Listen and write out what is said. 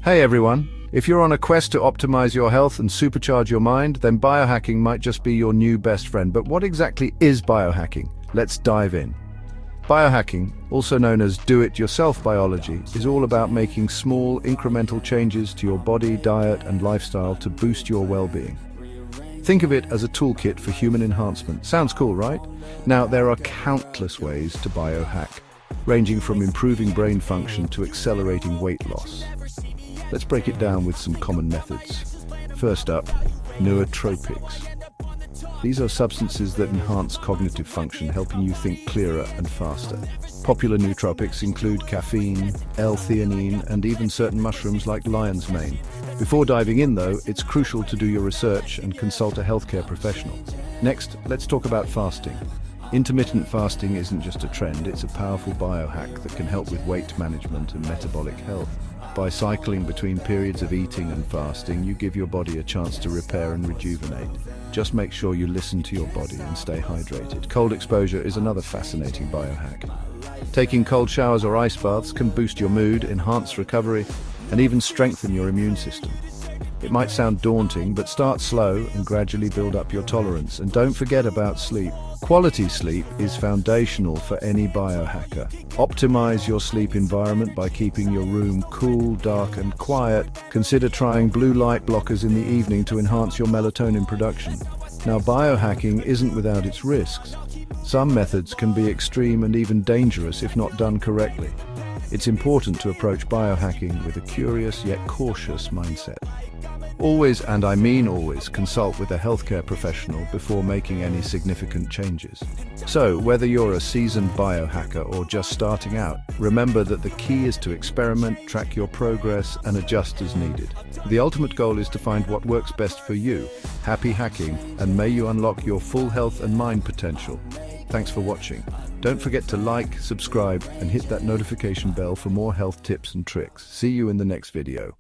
Hey everyone, if you're on a quest to optimize your health and supercharge your mind, then biohacking might just be your new best friend. But what exactly is biohacking? Let's dive in. Biohacking, also known as do-it-yourself biology, is all about making small, incremental changes to your body, diet, and lifestyle to boost your well-being. Think of it as a toolkit for human enhancement. Sounds cool, right? Now, there are countless ways to biohack, ranging from improving brain function to accelerating weight loss. Let's break it down with some common methods. First up, nootropics. These are substances that enhance cognitive function, helping you think clearer and faster. Popular nootropics include caffeine, L-theanine, and even certain mushrooms like lion's mane. Before diving in, though, it's crucial to do your research and consult a healthcare professional. Next, let's talk about fasting. Intermittent fasting isn't just a trend, it's a powerful biohack that can help with weight management and metabolic health. By cycling between periods of eating and fasting, you give your body a chance to repair and rejuvenate. Just make sure you listen to your body and stay hydrated. Cold exposure is another fascinating biohack. Taking cold showers or ice baths can boost your mood, enhance recovery, and even strengthen your immune system. It might sound daunting, but start slow and gradually build up your tolerance. And don't forget about sleep. Quality sleep is foundational for any biohacker. Optimize your sleep environment by keeping your room cool, dark, and quiet. Consider trying blue light blockers in the evening to enhance your melatonin production. Now, biohacking isn't without its risks. Some methods can be extreme and even dangerous if not done correctly. It's important to approach biohacking with a curious yet cautious mindset. Always, and I mean always, consult with a healthcare professional before making any significant changes. So, whether you're a seasoned biohacker or just starting out, remember that the key is to experiment, track your progress, and adjust as needed. The ultimate goal is to find what works best for you. Happy hacking, and may you unlock your full health and mind potential. Thanks for watching. Don't forget to like, subscribe, and hit that notification bell for more health tips and tricks. See you in the next video.